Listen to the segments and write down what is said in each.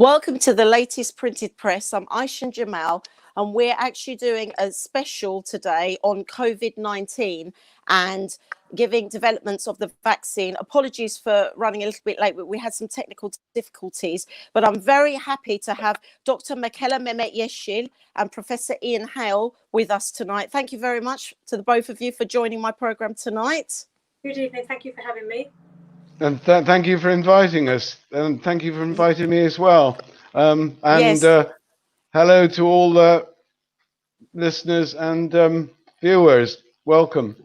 Welcome to the latest printed press. I'm Aysen Djemal, and we're actually doing a special today on COVID-19 and giving developments of the vaccine. Apologies for running a little bit late, but we had some technical difficulties. But I'm very happy to have Dr. Mekella, Mehmet, Yesil and Professor Hale with us tonight. Thank you very much to the both of you for joining my program tonight. Good evening. Thank you for having me. And thank you for inviting us, and thank you for inviting me as well. Yes. Hello to all the listeners and viewers. Welcome.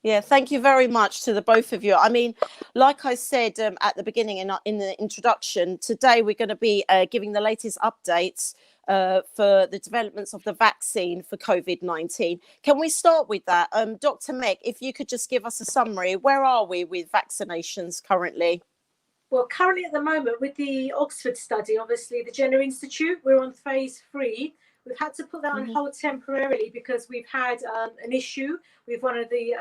Yeah, thank you very much to the both of you. I mean, like I said at the beginning in the introduction, today we're going to be giving the latest updates for the developments of the vaccine for COVID-19. Can we start with that? Dr. Mek, if you could just give us a summary, where are we with vaccinations currently? Well, currently at the moment with the Oxford study, obviously the Jenner Institute, we're on phase 3. We've had to put that on hold temporarily because we've had an issue with one of the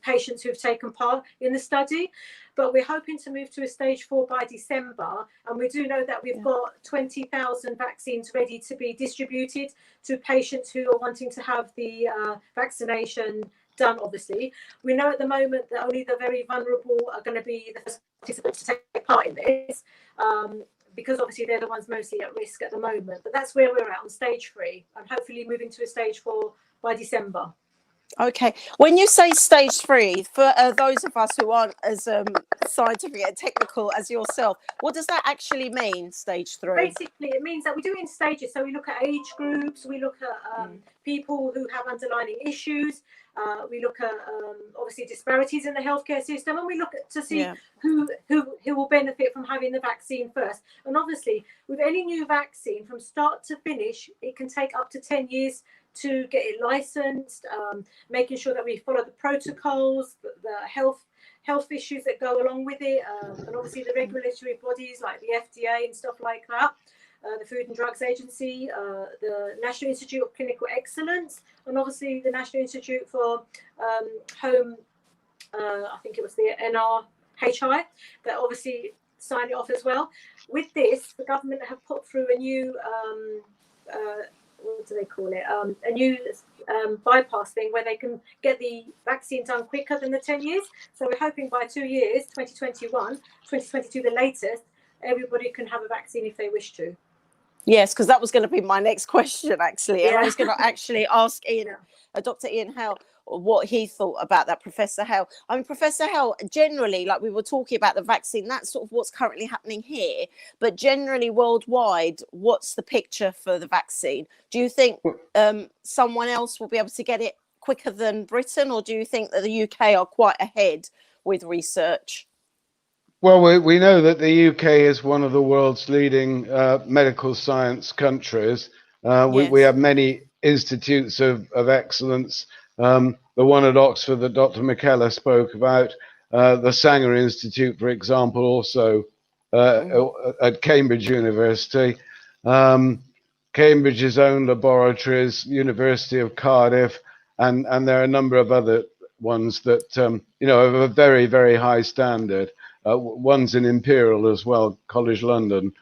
patients who've taken part in the study. But we're hoping to move to a stage 4 by December. And we do know that we've got 20,000 vaccines ready to be distributed to patients who are wanting to have the vaccination done, obviously. We know at the moment that only the very vulnerable are going to be the first participants to take part in this. Because obviously they're the ones mostly at risk at the moment. But that's where we're at on stage 3 and hopefully moving to a stage 4 by December. Okay. When you say stage 3, for those of us who aren't as scientific and technical as yourself, what does that actually mean, stage 3? Basically, it means that we do it in stages. So we look at age groups, we look at people who have underlying issues, we look at obviously disparities in the healthcare system, and we look at to see who will benefit from having the vaccine first. And obviously, with any new vaccine, from start to finish, it can take up to 10 years to get it licensed, making sure that we follow the protocols, the health issues that go along with it, and obviously the regulatory bodies like the FDA and stuff like that, the Food and Drugs Agency, the National Institute of Clinical Excellence, and obviously the National Institute for Home, I think it was the NRHI, that obviously signed it off as well. With this, the government have put through a new what do they call it? A new bypass thing where they can get the vaccine done quicker than the 10 years. So we're hoping by 2 years, 2021, 2022, the latest, everybody can have a vaccine if they wish to. Yes, because that was going to be my next question, actually. And I was going to actually ask Dr. Hale, what he thought about that, Professor Hale. I mean, Professor Hale, generally, like we were talking about the vaccine, that's sort of what's currently happening here. But generally, worldwide, what's the picture for the vaccine? Do you think someone else will be able to get it quicker than Britain? Or do you think that the UK are quite ahead with research? Well, we know that the UK is one of the world's leading medical science countries. We have many institutes of excellence. The one at Oxford that Dr. Mekella spoke about, the Sanger Institute, for example, also at Cambridge University, Cambridge's own laboratories, University of Cardiff, and there are a number of other ones that have a very, very high standard. One's in Imperial as well, College London.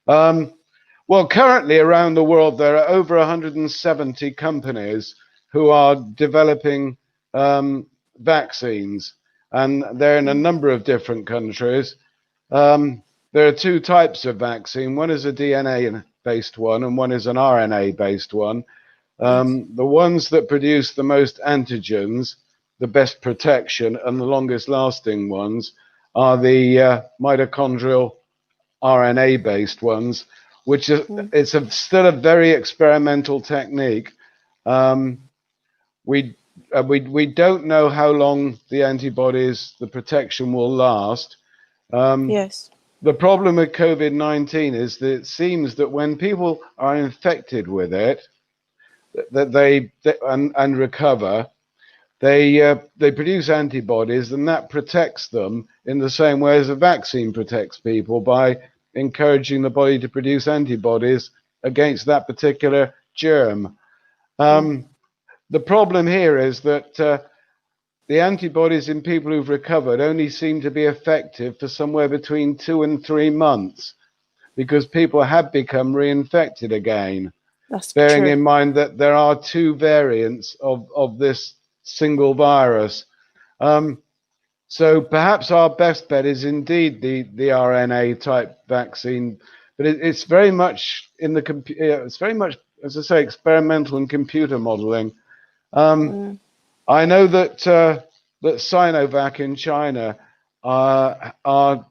Well, currently around the world, there are over 170 companies who are developing vaccines, and they're in a number of different countries. There are 2 types of vaccine. One is a DNA-based one, and one is an RNA-based one. The ones that produce the most antigens, the best protection, and the longest-lasting ones are the mitochondrial RNA-based ones, which is still a very experimental technique. We don't know how long the antibodies, the protection will last. Yes. The problem with COVID-19 is that it seems that when people are infected with it, that they recover, they produce antibodies, and that protects them in the same way as a vaccine protects people by encouraging the body to produce antibodies against that particular germ. The problem here is that the antibodies in people who've recovered only seem to be effective for somewhere between 2 and 3 months. because people have become reinfected again. That's Bearing true. in mind that there are 2 variants of this single virus. So perhaps our best bet is indeed the RNA type vaccine, but it's very much in the it's very much, as I say, experimental and computer modeling. I know that that Sinovac in China are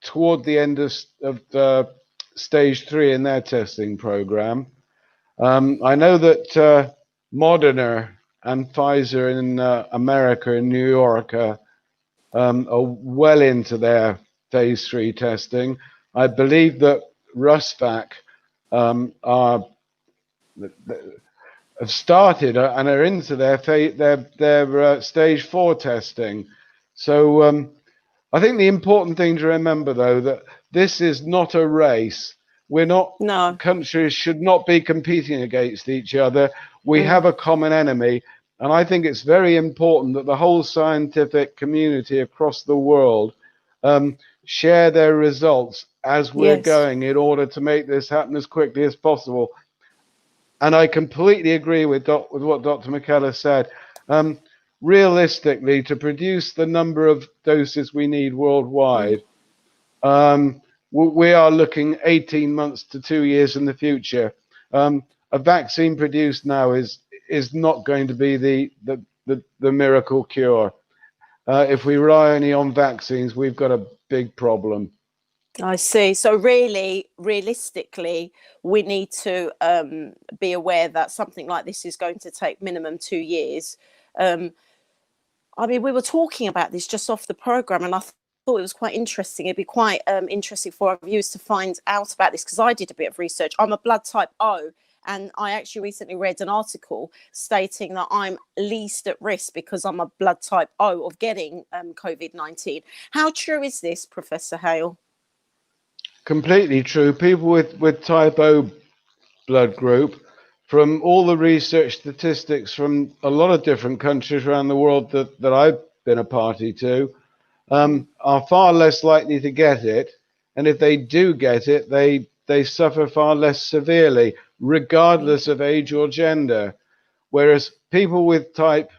toward the end of stage 3 in their testing program. I know that Moderna and Pfizer in America, in New York, are well into their phase 3 testing. I believe that Rusvac have started and are into their stage 4 testing. So I think the important thing to remember, though, that this is not a race. We're not, No. countries should not be competing against each other. We have a common enemy. And I think it's very important that the whole scientific community across the world share their results as we're going, in order to make this happen as quickly as possible. And I completely agree with what Dr. Mekella said. Realistically, to produce the number of doses we need worldwide, we are looking 18 months to 2 years in the future. A vaccine produced now is not going to be the miracle cure. If we rely only on vaccines, we've got a big problem. I see. So really, realistically, we need to be aware that something like this is going to take minimum 2 years. I mean, we were talking about this just off the program, and I thought it was quite interesting. It'd be quite interesting for our viewers to find out about this, because I did a bit of research. I'm a blood type O, and I actually recently read an article stating that I'm least at risk because I'm a blood type O of getting COVID-19. How true is this, Professor Hale? Completely true. People with type O blood group, from all the research statistics from a lot of different countries around the world that I've been a party to, are far less likely to get it. And if they do get it, they suffer far less severely, regardless of age or gender. Whereas people with type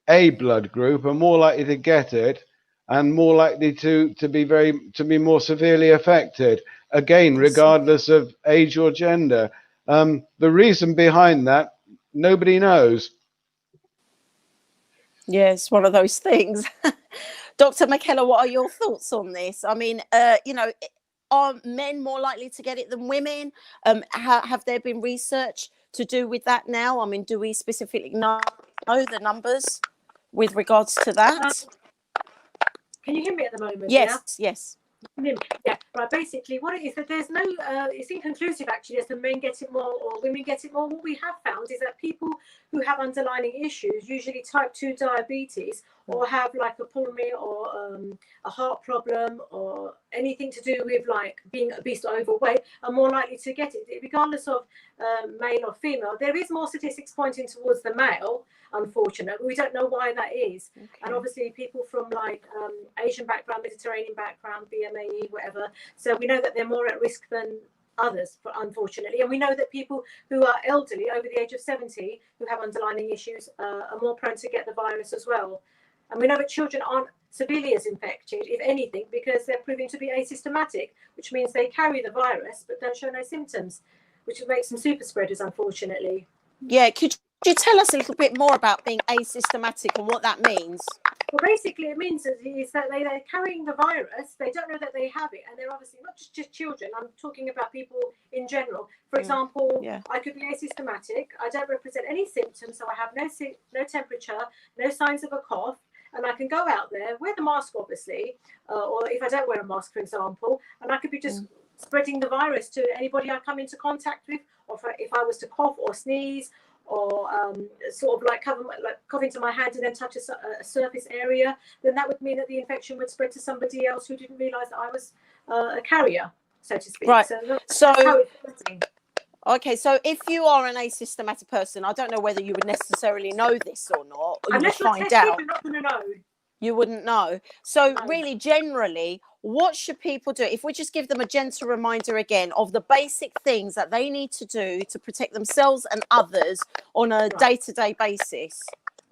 A blood group are more likely to get it and more likely to be more severely affected, again, regardless of age or gender. The reason behind that, nobody knows. Yeah, it's one of those things. Dr. Mekella, what are your thoughts on this? I mean, are men more likely to get it than women? Have there been research to do with that now? I mean, do we specifically know the numbers with regards to that? Can you hear me at the moment? Yes, yes. Yeah, right. Basically, what it is that there's no, it's inconclusive actually as to men get it more or women get it more. What we have found is that people who have underlying issues, usually type 2 diabetes, or have like a pulmonary or a heart problem or anything to do with like being obese or overweight, are more likely to get it, regardless of male or female. There is more statistics pointing towards the male, unfortunately. We don't know why that is. Okay. And obviously people from like Asian background, Mediterranean background, BMAE, whatever. So we know that they're more at risk than others, unfortunately. And we know that people who are elderly, over the age of 70, who have underlying issues, are more prone to get the virus as well. And we know that children aren't severely as infected, if anything, because they're proving to be asymptomatic, which means they carry the virus but don't show no symptoms, which makes them super spreaders, unfortunately. Yeah, could you tell us a little bit more about being asymptomatic and what that means? Well, basically, it means that they're carrying the virus. They don't know that they have it, and they're obviously not just children. I'm talking about people in general. For example, I could be asymptomatic. I don't represent any symptoms, so I have no temperature, no signs of a cough, and I can go out there, wear the mask, obviously, or if I don't wear a mask, for example, and I could be just spreading the virus to anybody I come into contact with, or if I was to cough or sneeze, or sort of like cough into my hand and then touch a surface area, then that would mean that the infection would spread to somebody else who didn't realise that I was a carrier, so to speak. Right. So how it's spreading. Okay, so if you are an asymptomatic person, I don't know whether you would necessarily know this or not, or unless you would find tested, out. we're not going to know. You wouldn't know. So No. really, generally, what should people do if we just give them a gentle reminder again of the basic things that they need to do to protect themselves and others on a day-to-day basis?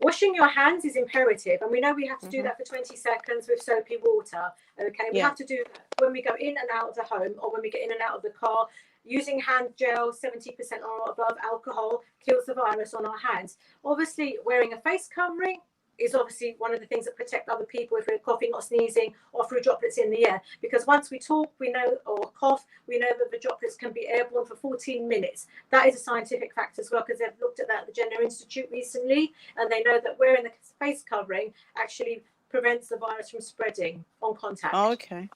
Washing your hands is imperative, and we know we have to do that for 20 seconds with soapy water. Okay, we have to do that when we go in and out of the home, or when we get in and out of the car. Using hand gel, 70% or above alcohol, kills the virus on our hands. Obviously, wearing a face covering is obviously one of the things that protect other people if we're coughing or sneezing or through droplets in the air. Because once we talk, we know, or cough, we know that the droplets can be airborne for 14 minutes. That is a scientific fact as well, because they've looked at that at the Jenner Institute recently, and they know that wearing the face covering actually prevents the virus from spreading on contact. Okay.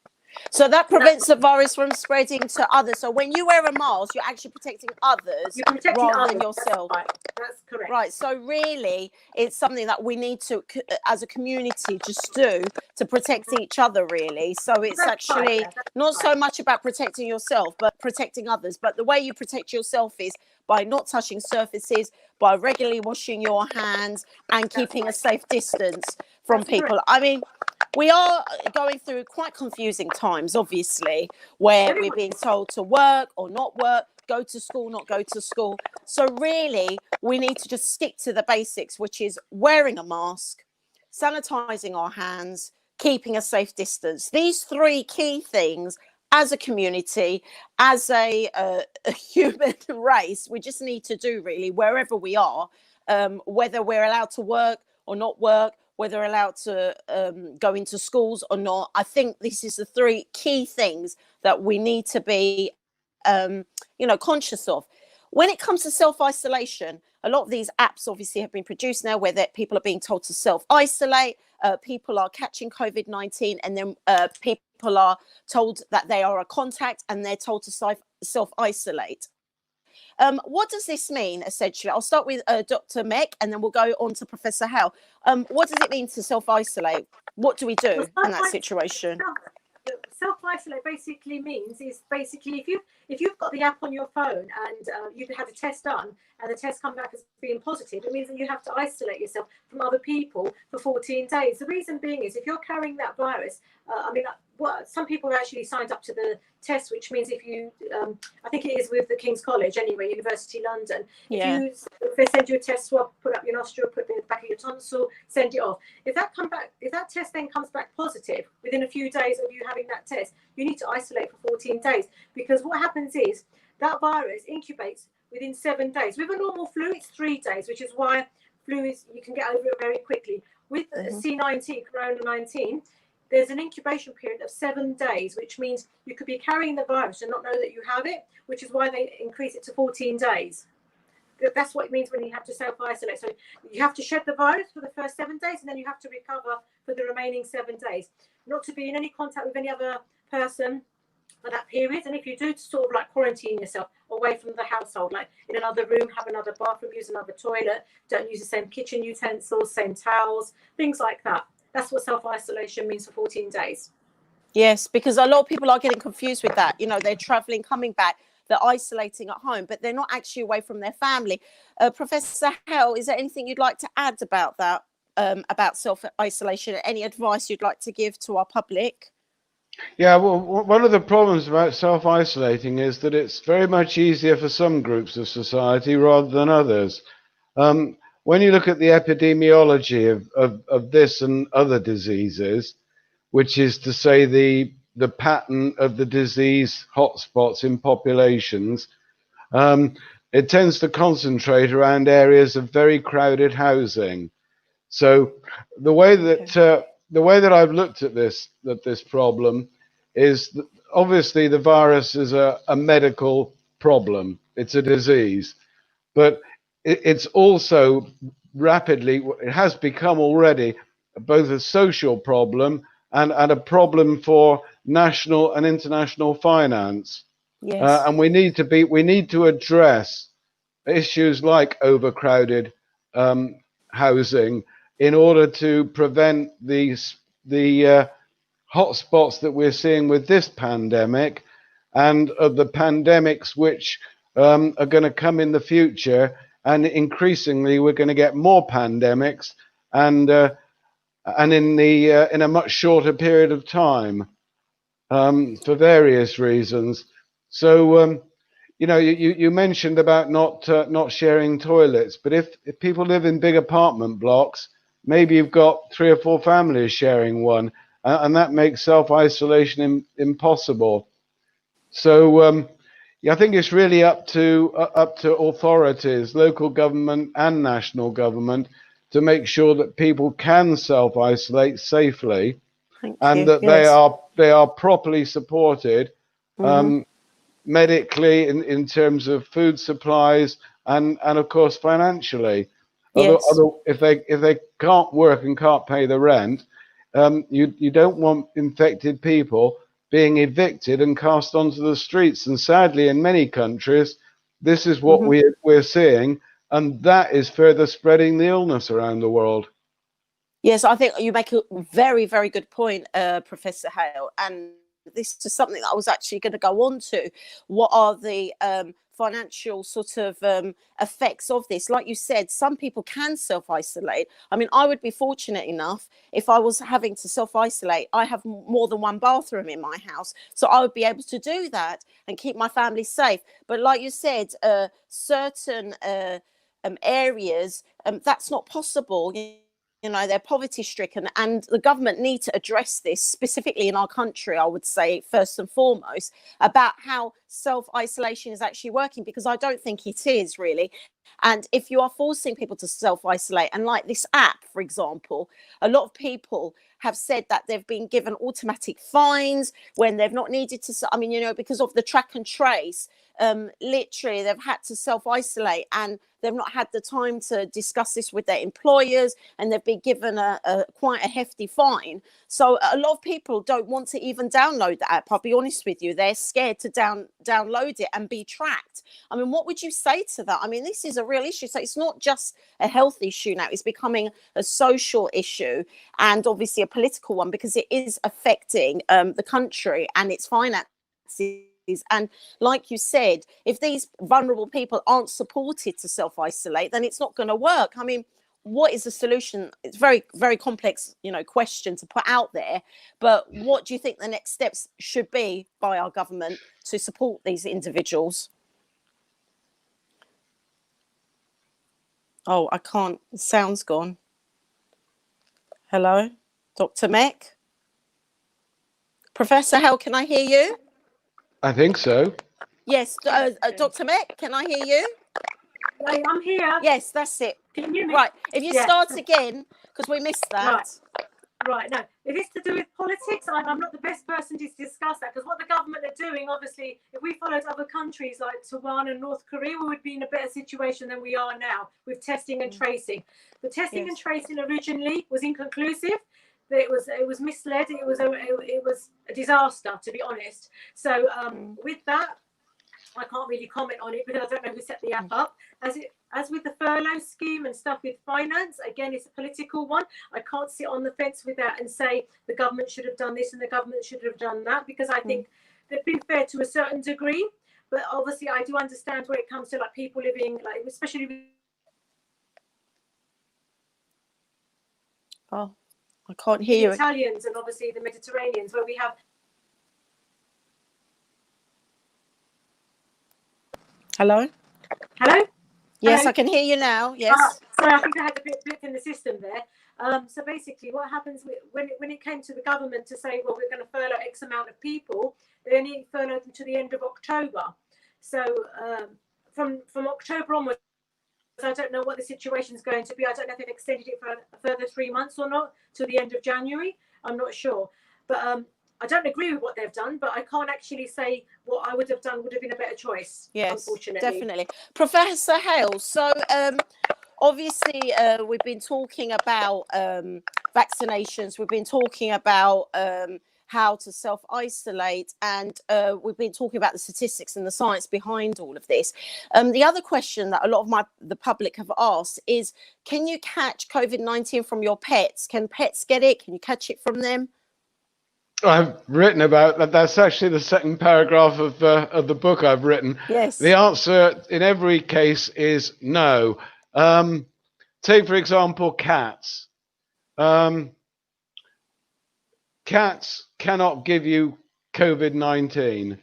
So that prevents the virus from spreading to others. So when you wear a mask, you're actually protecting others rather than yourself. That's correct. Right. So really, it's something that we need to, as a community, just do to protect each other, really. So it's actually not so much about protecting yourself, but protecting others. But the way you protect yourself is by not touching surfaces, by regularly washing your hands and keeping a safe distance from people. I mean, we are going through quite confusing times, obviously, where we're being told to work or not work, go to school, not go to school. So really, we need to just stick to the basics, which is wearing a mask, sanitizing our hands, keeping a safe distance. These three key things as a community, as a human race, we just need to do really wherever we are, whether we're allowed to work or not work, whether we're allowed to go into schools or not. I think this is the three key things that we need to be, conscious of. When it comes to self-isolation, a lot of these apps obviously have been produced now where people are being told to self-isolate. People are catching COVID-19, and then people are told that they are a contact and they're told to self-isolate. What does this mean, essentially? I'll start with Dr. Mek, and then we'll go on to Professor Hale. What does it mean to self-isolate? What do we do in that situation? Self-isolate basically means if you've got the app on your phone and you've had a test done and the test come back as being positive, it means that you have to isolate yourself from other people for 14 days. The reason being is if you're carrying that virus, some people have actually signed up to the test, which means if you, I think it is with the King's College anyway, University London, if they send you a test swab, put up your nostril, put the back of your tonsil, send it off. If that test then comes back positive within a few days of you having that test, you need to isolate for 14 days, because what happens is that virus incubates within 7 days. With a normal flu, it's 3 days, which is why flu is, you can get over it very quickly. With C19, Corona-19, there's an incubation period of 7 days, which means you could be carrying the virus and not know that you have it, which is why they increase it to 14 days. That's what it means when you have to self-isolate. So you have to shed the virus for the first 7 days, and then you have to recover for the remaining 7 days. Not to be in any contact with any other person for that period. And if you do, to sort of like quarantine yourself away from the household, like in another room, have another bathroom, use another toilet, don't use the same kitchen utensils, same towels, things like that. That's what self-isolation means for 14 days. Yes, because a lot of people are getting confused with that. You know, they're traveling, coming back, they're isolating at home, but they're not actually away from their family. Professor Hale, is there anything you'd like to add about that, about self-isolation? Any advice you'd like to give to our public? Yeah, well, one of the problems about self-isolating is that it's very much easier for some groups of society rather than others. When you look at the epidemiology of this and other diseases, which is to say the pattern of the disease hotspots in populations, it tends to concentrate around areas of very crowded housing. So the way that I've looked at this problem is that obviously the virus is a medical problem. It's a disease, but it's also it has become already both a social problem and a problem for national and international finance. Yes. And we need to address issues like overcrowded housing in order to prevent the hotspots that we're seeing with this pandemic and of the pandemics which are going to come in the future. And increasingly, we're going to get more pandemics. And and in a much shorter period of time, for various reasons. So you mentioned about not sharing toilets, but if people live in big apartment blocks, maybe you've got 3 or 4 families sharing one, and that makes self-isolation impossible. So yeah, I think it's really up to authorities, local government and national government, to make sure that people can self-isolate safely, Thank and you. that Yes. they are properly supported, Hmm. medically, in terms of food supplies, and of course financially. Yes. If they can't work and can't pay the rent, you don't want infected people being evicted and cast onto the streets. And sadly, in many countries, this is what Hmm. we're seeing, and that is further spreading the illness around the world. Yes, I think you make a very, very good point, Professor Hale. And this is something that I was actually going to go on to. What are the financial sort of effects of this? Like you said, some people can self isolate. I mean, I would be fortunate enough if I was having to self isolate. I have more than one bathroom in my house, so I would be able to do that and keep my family safe. But like you said, certain areas, that's not possible. You know, they're poverty stricken, and the government need to address this specifically in our country, I would say, first and foremost, about how self-isolation is actually working, because I don't think it is really. And if you are forcing people to self-isolate, and like this app, for example, a lot of people have said that they've been given automatic fines when they've not needed to. I mean, you know, because of the track and trace, literally they've had to self-isolate, and they've not had the time to discuss this with their employers, and they've been given a quite a hefty fine. So a lot of people don't want to even download the app. I'll be honest with you, they're scared to download it and be tracked. I mean, what would you say to that? I mean, this is a real issue. So it's not just a health issue now, it's becoming a social issue, and obviously a political one, because it is affecting the country and its finances. And like you said, if these vulnerable people aren't supported to self-isolate, then it's not going to work. I mean, what is the solution? It's very, very complex, you know, question to put out there. But what do you think the next steps should be by our government to support these individuals? Oh, I can't. The sound's gone. Hello, Dr. Meck? Professor Hale, can I hear you? I think so. Yes, Dr. Meck, can I hear you? I'm here. Yes, that's it. Can you hear me? Right, if you Yeah. start again, because we missed that. Right. No, if it's to do with politics, I'm not the best person to discuss that, because what the government are doing, obviously, if we followed other countries like Taiwan and North Korea, we would be in a better situation than we are now with testing and tracing. The testing and tracing originally was inconclusive. It was misled. It was a disaster, to be honest. So with that, I can't really comment on it because I don't know who set the app up. As with the furlough scheme and stuff with finance, again, it's a political one. I can't sit on the fence with that and say the government should have done this and the government should have done that, because I think they've been fair to a certain degree. But obviously, I do understand where it comes to like people living, like especially. Oh, I can't hear you. Italians and obviously the Mediterraneans, where we have. Hello? Hello? Yes, Hello? I can hear you now. Yes. Sorry, I think I had a blip in the system there. So basically, what happens when it came to the government to say, well, we're going to furlough X amount of people, they only furloughed them to the end of October. So from October onwards, I don't know what the situation is going to be. I don't know if they've extended it for a further 3 months or not to the end of January. I'm not sure. But I don't agree with what they've done, but I can't actually say what I would have done would have been a better choice. Yes, unfortunately. Definitely. Professor Hale, so obviously we've been talking about vaccinations, we've been talking about how to self-isolate, and we've been talking about the statistics and the science behind all of this. The other question that a lot of the public have asked is, can you catch COVID-19 from your pets? Can pets get it? Can you catch it from them? I've written about that. That's actually the second paragraph of the book I've written. Yes. The answer in every case is no. Take, for example, cats. cats cannot give you COVID-19.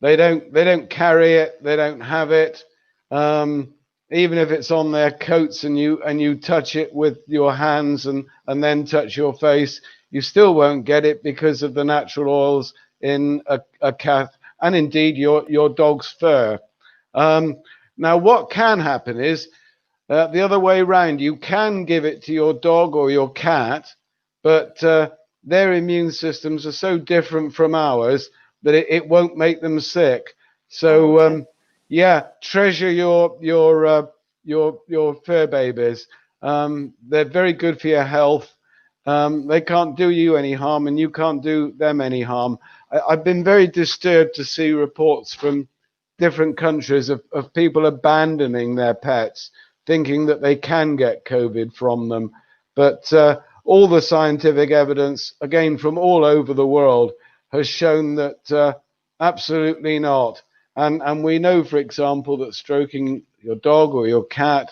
They don't carry it. They don't have it. Even if it's on their coats and you touch it with your hands and then touch your face, you still won't get it because of the natural oils in a cat and indeed your dog's fur. Now, what can happen is the other way around. You can give it to your dog or your cat, but their immune systems are so different from ours that it won't make them sick. So yeah, treasure your fur babies. They're very good for your health. They can't do you any harm, and you can't do them any harm. I've been very disturbed to see reports from different countries of people abandoning their pets, thinking that they can get COVID from them. But all the scientific evidence, again, from all over the world, has shown that absolutely not. And we know, for example, that stroking your dog or your cat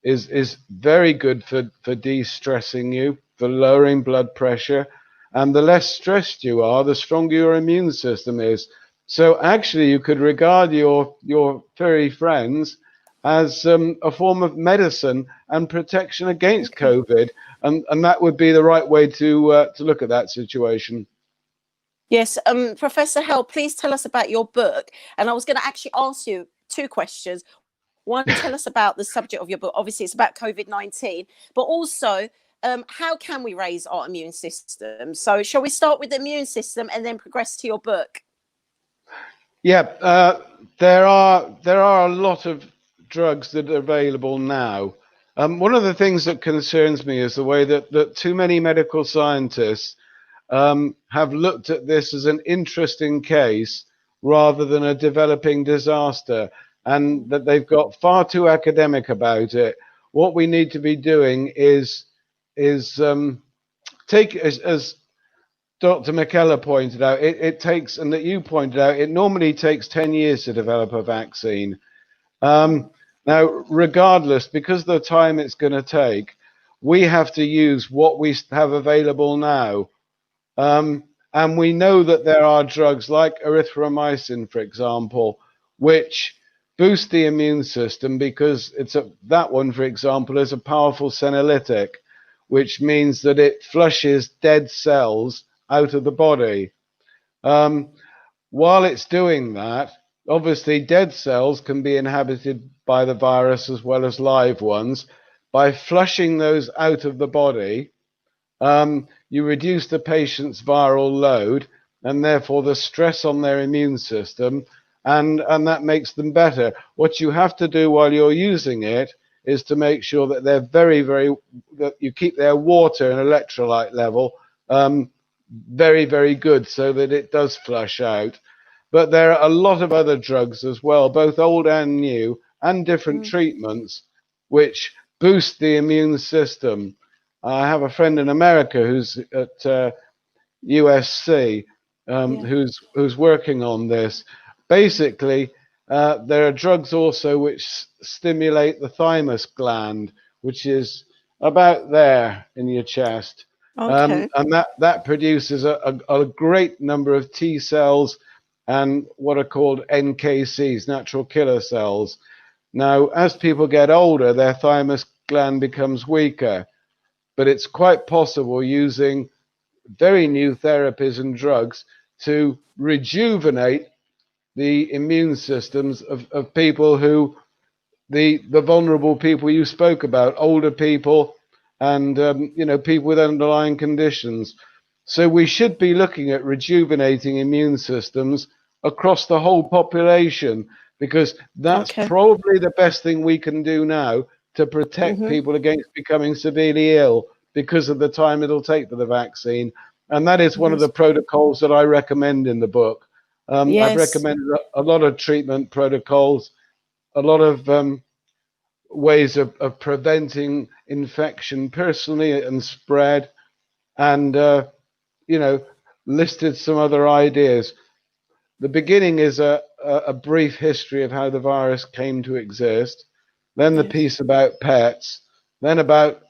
is very good for de-stressing you, for lowering blood pressure. And the less stressed you are, the stronger your immune system is. So actually, you could regard your furry friends as a form of medicine and protection against COVID, and that would be the right way to look at that situation. Yes, Professor Hale, please tell us about your book. And I was going to actually ask you two questions. One, tell us about the subject of your book. Obviously, it's about COVID-19, but also how can we raise our immune system? So shall we start with the immune system and then progress to your book? Yeah, there are a lot of drugs that are available now. One of the things that concerns me is the way that too many medical scientists have looked at this as an interesting case rather than a developing disaster, and that they've got far too academic about it. What we need to be doing is take, as Dr. Mekella pointed out, it takes, and that you pointed out, it normally takes 10 years to develop a vaccine. Now, regardless, because of the time it's going to take, we have to use what we have available now. And we know that there are drugs like erythromycin, for example, which boost the immune system because that one, for example, is a powerful senolytic, which means that it flushes dead cells out of the body. While it's doing that, obviously dead cells can be inhabited by the virus as well as live ones. By flushing those out of the body, you reduce the patient's viral load and therefore the stress on their immune system, and that makes them better. What you have to do while you're using it is to make sure that they're that you keep their water and electrolyte level very, very good so that it does flush out. But there are a lot of other drugs as well, both old and new, and different treatments which boost the immune system. I have a friend in America who's at USC, who's working on this. Basically, there are drugs also which stimulate the thymus gland, which is about there in your chest. And that produces a great number of T cells and what are called NKCs, natural killer cells. Now, as people get older, their thymus gland becomes weaker, but it's quite possible using very new therapies and drugs to rejuvenate the immune systems of people who, the vulnerable people you spoke about, older people and people with underlying conditions. So we should be looking at rejuvenating immune systems across the whole population, because that's probably the best thing we can do now to protect people against becoming severely ill because of the time it'll take for the vaccine. And that is one of the protocols that I recommend in the book. I've recommended a lot of treatment protocols, a lot of ways of preventing infection personally and spread, and listed some other ideas. The beginning is a brief history of how the virus came to exist, then the piece about pets, then about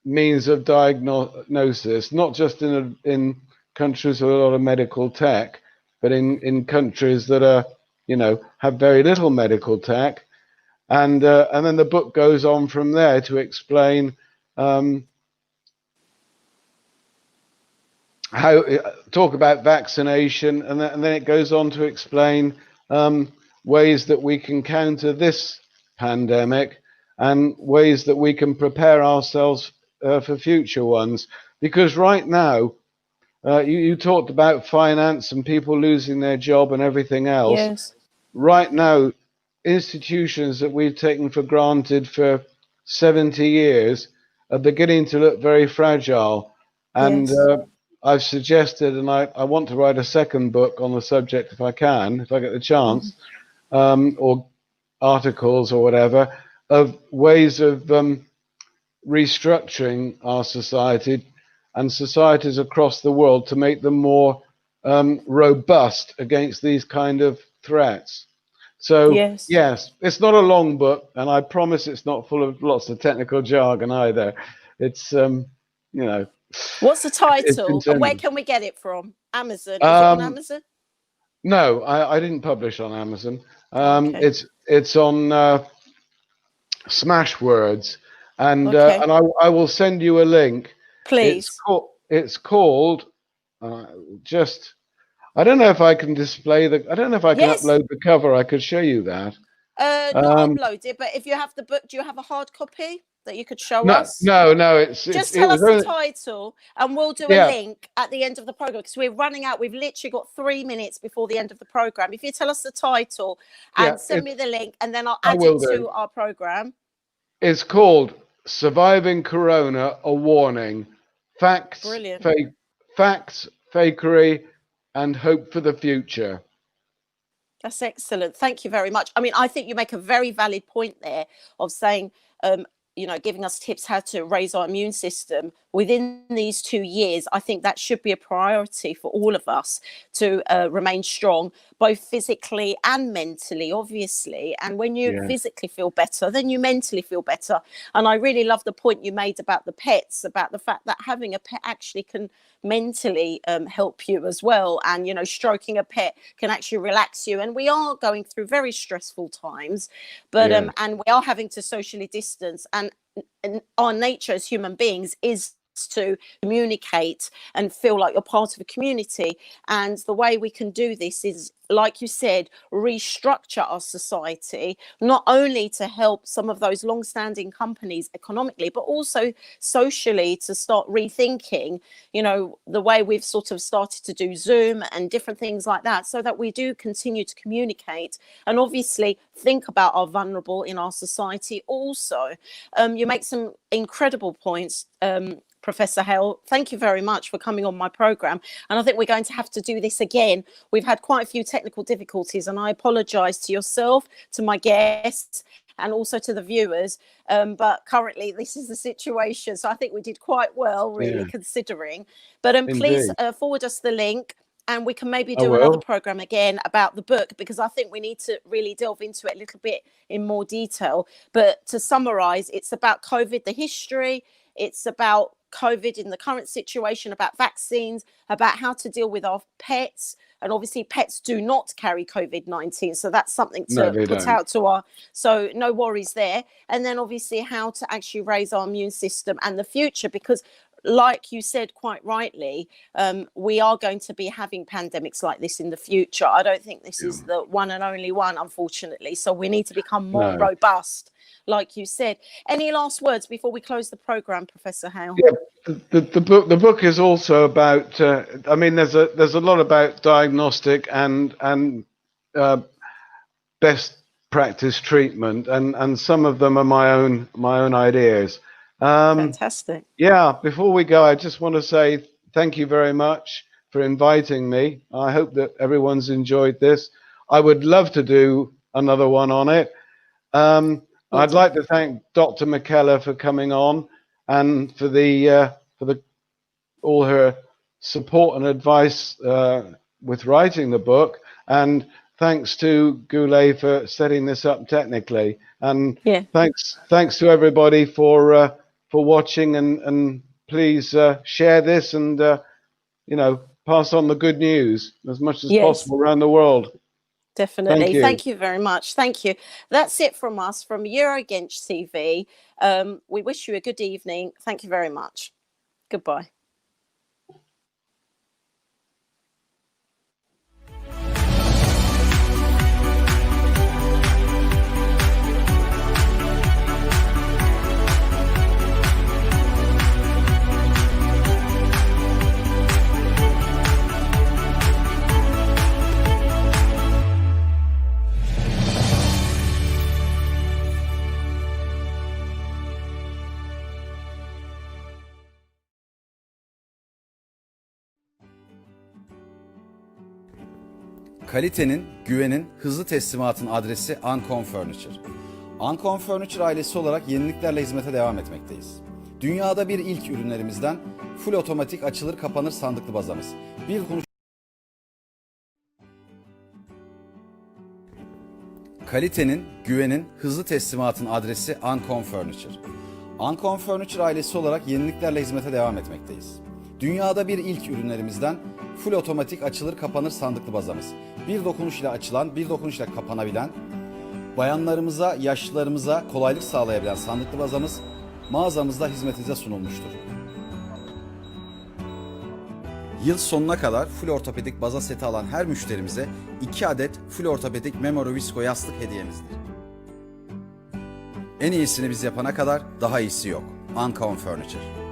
means of diagnosis, not just in countries with a lot of medical tech, but in countries that are, you know, have very little medical tech. And then the book goes on from there to explain how talk about vaccination, and then it goes on to explain ways that we can counter this pandemic and ways that we can prepare ourselves for future ones. Because right now, you talked about finance and people losing their job and everything else. Yes. Right now, institutions that we've taken for granted for 70 years are beginning to look very fragile. And Yes. I've suggested, and I want to write a second book on the subject if I can, if I get the chance, or articles or whatever, of ways of restructuring our society and societies across the world to make them more robust against these kind of threats. So Yes. yes, it's not a long book, and I promise it's not full of lots of technical jargon either. It's you know, What's the it's title and where intended. can we get it from? Amazon? Is it on Amazon? No, I didn't publish on Amazon. Okay. It's on Smashwords, and Okay. I will send you a link. Please. It's called just. I don't know if I can display the. I don't know if I can Yes. upload the cover. I could show you that. Not upload it, but if you have the book, do you have a hard copy that you could show No, us? no, no. Just It tell was us the only. title and we'll do a Yeah, link at the end of the program because we're running out. We've literally got 3 minutes before the end of the program. If you tell us the title yeah. and send me the link, and then I'll I add it will do. to our program. It's called "Surviving Corona: A Warning: Facts, Brilliant. Facts, Fakery, and Hope for the Future." That's excellent. Thank you very much. I mean, I think you make a very valid point there of saying, um, giving us tips how to raise our immune system within these 2 years. I think that should be a priority for all of us to remain strong, both physically and mentally, obviously. And when you Yeah, physically feel better, then you mentally feel better. And I really love the point you made about the pets, about the fact that having a pet actually can mentally help you as well. And, stroking a pet can actually relax you. And we are going through very stressful times, but yeah, and we are having to socially distance. And our nature as human beings is to communicate and feel like you're part of a community. And the way we can do this is, like you said, restructure our society, not only to help some of those long-standing companies economically, but also socially, to start rethinking, the way we've sort of started to do Zoom and different things like that, so that we do continue to communicate and obviously think about our vulnerable in our society also. You make some incredible points, Professor Hale. Thank you very much for coming on my program. And I think we're going to have to do this again. We've had quite a few technical difficulties, and I apologize to yourself, to my guests, and also to the viewers. But currently, this is the situation. So I think we did quite well, really, yeah. considering. But please Indeed, forward us the link. And we can maybe I do another will. program again about the book, because I think we need to really delve into it a little bit in more detail. But to summarize, it's about COVID, the history. It's about COVID in the current situation, about vaccines, about how to deal with our pets. And obviously pets do not carry COVID-19. So that's something No, to they put don't. out to so no worries there. And then obviously how to actually raise our immune system and the future, because like you said quite rightly, we are going to be having pandemics like this in the future. I don't think this is Yeah. the one and only one, unfortunately. So we need to become more No. robust, like you said. Any last words before we close the program, Professor Hale? Yeah, the book is also about. I mean, there's a lot about diagnostic and best practice treatment, and some of them are my own ideas. Um, Fantastic. yeah. Before we go, I just want to say thank you very much for inviting me. I hope that everyone's enjoyed this. I would love to do another one on it. Will I'd do. like to thank Dr. Mekella for coming on and for the all her support and advice with writing the book. And thanks to Goulet for setting this up technically. And Yeah. thanks to everybody for watching. And please share this and pass on the good news as much as Yes. possible around the world. Definitely. Thank you. Thank you very much. Thank you. That's it from us from Eurogench TV. We wish you a good evening. Thank you very much. Goodbye. Kalitenin, güvenin, hızlı teslimatın adresi Ancon Furniture. Ancon Furniture ailesi olarak yeniliklerle hizmete devam etmekteyiz. Dünyada bir ilk ürünlerimizden full otomatik açılır kapanır sandıklı bazamız. Bir dokunuş... Kalitenin, güvenin, hızlı teslimatın adresi Ancon Furniture. Ancon Furniture ailesi olarak yeniliklerle hizmete devam etmekteyiz. Dünyada bir ilk ürünlerimizden full otomatik açılır kapanır sandıklı bazamız. Bir dokunuşla açılan, bir dokunuşla kapanabilen, bayanlarımıza, yaşlılarımıza kolaylık sağlayabilen sandıklı bazamız mağazamızda hizmetinize sunulmuştur. Yıl sonuna kadar full ortopedik baza seti alan her müşterimize 2 adet full ortopedik Memory Visco yastık hediyemizdir. En iyisini biz yapana kadar daha iyisi yok. Ancon Furniture.